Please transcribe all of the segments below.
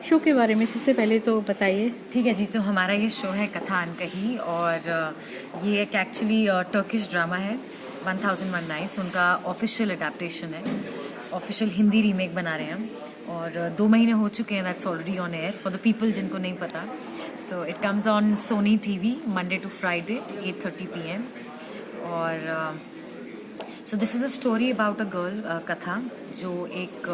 Show के बारे में सबसे पहले तो बताइए। ठीक है जी, तो हमारा ये शो है कथा अनकही, और ये एक एक्चुअली टर्किश ड्रामा है 1001 नाइट्स। उनका ऑफिशियल अडेप्टेशन है, ऑफिशियल हिंदी रीमेक बना रहे हैं हम, और 2 महीने हो चुके हैं। That's already on air for the people जिनको नहीं पता। So it comes on Sony TV Monday to Friday 8:30 PM। और so this is a story about a girl, Katha, जो एक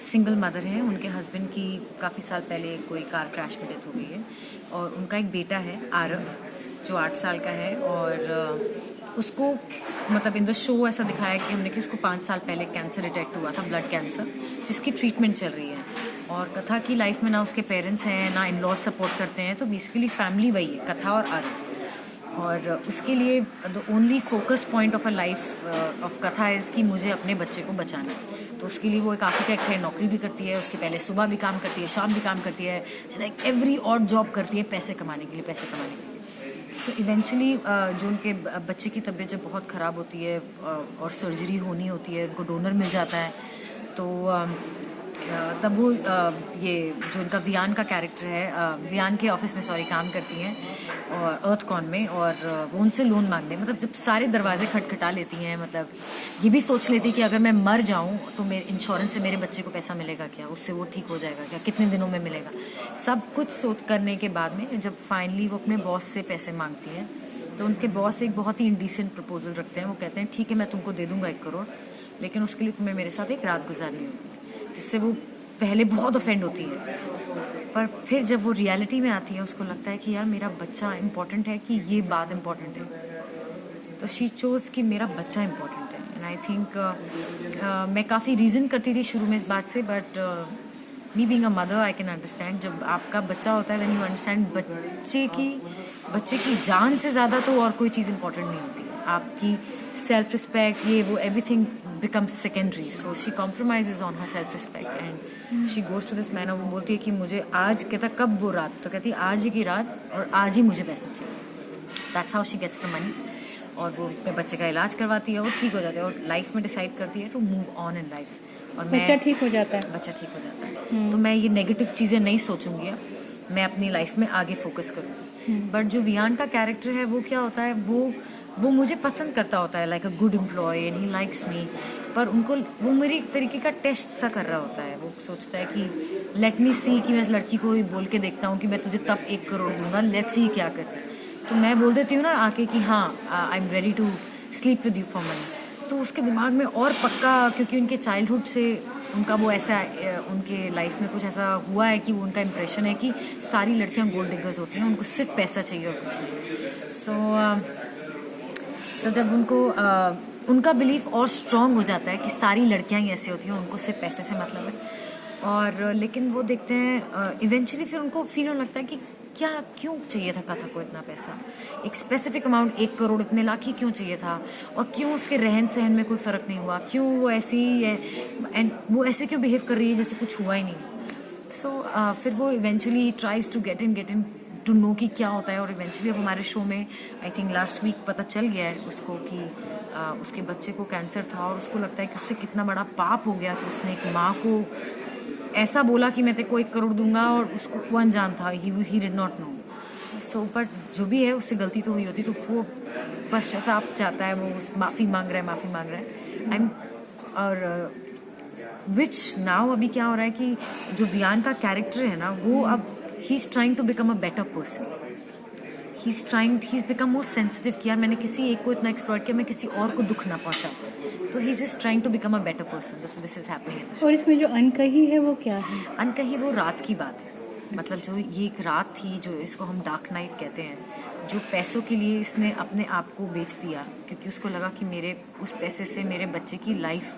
सिंगल मदर है। उनके हस्बैंड की काफ़ी साल पहले कोई कार क्रैश में डेथ हो गई है, और उनका एक बेटा है आरव जो 8 साल का है। और उसको मतलब इन द शो ऐसा दिखाया कि हमने कि उसको 5 साल पहले कैंसर डिटेक्ट हुआ था, ब्लड कैंसर, जिसकी ट्रीटमेंट चल रही है। और कथा की लाइफ में ना उसके पेरेंट्स हैं ना इन लॉज सपोर्ट करते हैं, तो बेसिकली फैमिली वही है, कथा और आरव। और उसके लिए the only focus point of a life of कथा इज़ कि मुझे अपने बच्चे को बचाना है। तो उसके लिए वो एक आर्किटेक्ट है, नौकरी भी करती है, उसके पहले सुबह भी काम करती है, शाम भी काम करती है, लाइक एवरी ऑड जॉब करती है पैसे कमाने के लिए, पैसे कमाने के लिए। सो इवेंचुअली जो उनके बच्चे की तबीयत जब बहुत ख़राब होती है और सर्जरी होनी होती है, उनको डोनर मिल जाता है, तो तब वो ये जो उनका वियान का कैरेक्टर है, वियान के ऑफिस में काम करती हैं और अर्थकॉन में, और वो उनसे लोन मांगने, मतलब जब सारे दरवाजे खटखटा लेती हैं, मतलब ये भी सोच लेती है कि अगर मैं मर जाऊं तो मेरे इंश्योरेंस से मेरे बच्चे को पैसा मिलेगा क्या, उससे वो ठीक हो जाएगा क्या, कितने दिनों में मिलेगा, सब कुछ सोच करने के बाद में जब फाइनली वो अपने बॉस से पैसे मांगती हैं, तो उनके बॉस एक बहुत ही इंडिसेंट प्रपोजल रखते हैं। वो कहते हैं ठीक है, मैं तुमको दे दूंगा 1 करोड़, लेकिन उसके लिए तुम्हें मेरे साथ एक रात गुजारनी होगी। जिससे वो पहले बहुत ऑफेंड होती है, पर फिर जब वो रियलिटी में आती है उसको लगता है कि यार मेरा बच्चा इम्पोर्टेंट है कि ये बात इम्पोर्टेंट है। तो शी चोज कि मेरा बच्चा इम्पोर्टेंट है। एंड आई थिंक मैं काफ़ी रीज़न करती थी शुरू में इस बात से, but me being a mother I can understand. जब आपका बच्चा होता है देन यू अंडरस्टैंड बच्चे की जान से ज़्यादा तो और कोई चीज़ इम्पोर्टेंट नहीं होती। आपकी सेल्फ रिस्पेक्ट, ये वो, everything becomes secondary. So she compromises on her self-respect and she goes to this man। और वो बोलती है कि मुझे आज, कहता कब वो रात, तो कहती आज ही की रात और आज ही मुझे पैसा चाहिए। That's how she gets the money। और वो अपने बच्चे का इलाज करवाती है, वो ठीक हो जाता है, और लाइफ में डिसाइड करती है to move on in life. और बच्चा ठीक हो जाता है, बच्चा ठीक हो जाता है। तो मैं ये नेगेटिव चीज़ें नहीं सोचूंगी, अब मैं अपनी लाइफ में आगे फोकस करूँगी। बट जो वियान का कैरेक्टर है वो क्या होता है, वो मुझे पसंद करता होता है, like a good employ and he likes me, पर उनको वो मेरी एक तरीके का टेस्ट सा कर रहा होता है। वो सोचता है कि लेट मी सी, कि मैं इस लड़की को ही बोल के देखता हूँ कि मैं तुझे तब 1 करोड़ दूंगा, लेट सी क्या करती। तो मैं बोल देती हूँ ना आके कि हाँ I am ready to sleep with you for money. तो उसके दिमाग में और पक्का, क्योंकि उनके चाइल्डहुड से उनका वो ऐसा, उनके लाइफ में कुछ ऐसा हुआ है कि वो उनका इम्प्रेशन है कि सारी लड़कियाँ गोल्ड डिगर्स होती हैं, उनको सिर्फ पैसा चाहिए और कुछ नहीं। सो जब उनका बिलीफ और स्ट्रॉन्ग हो जाता है कि सारी लड़कियां ही ऐसी होती हैं, उनको सिर्फ पैसे से मतलब है। और लेकिन वो देखते हैं इवेंचुअली फिर उनको फील होने लगता है कि क्यों चाहिए था कथा को इतना पैसा, एक स्पेसिफिक अमाउंट 1 करोड़ इतने लाख ही क्यों चाहिए था, और क्यों उसके रहन सहन में कोई फ़र्क नहीं हुआ, क्यों वो ऐसी ही है, एंड वो ऐसे क्यों बिहेव कर रही है जैसे कुछ हुआ ही नहीं। सो फिर वो eventually tries to get in to know कि क्या होता है। और इवेंचुअली अब हमारे शो में आई थिंक लास्ट वीक पता चल गया है उसको कि उसके बच्चे को कैंसर था, और उसको लगता है कि उससे कितना बड़ा पाप हो गया कि उसने एक माँ को ऐसा बोला कि मैं तेरे को 1 करोड़ दूंगा, और उसको वो अनजान था, he did not know. So but जो भी है उससे गलती तो हुई होती, तो वो पश्चाताप चाहता है, वो माफ़ी मांग रहा है। और विच नाउ अभी क्या हो रहा है कि जो वियान का कैरेक्टर है ना, वो अब he is trying to become a better person. He is become more sensitive कि यार मैंने किसी एक को इतना एक्सप्लॉइट किया, मैं किसी और को दुख ना पहुंचा, तो he is just trying to become a better person. So this is happening. और इसमें जो अनकही है वो क्या है? अनकही वो रात की बात है, मतलब जो ये एक रात थी, जो इसको हम डार्क नाइट कहते हैं, जो पैसों के लिए इसने अपने आप को बेच दिया, क्योंकि उसको लगा कि मेरे उस पैसे से मेरे बच्चे की लाइफ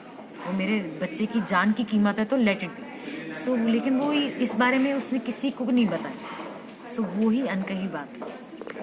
और मेरे बच्चे की जान की कीमत है, तो लेट इट बी। सो लेकिन वो इस बारे में उसने किसी को नहीं बताया। सो वो ही अनकही बात है।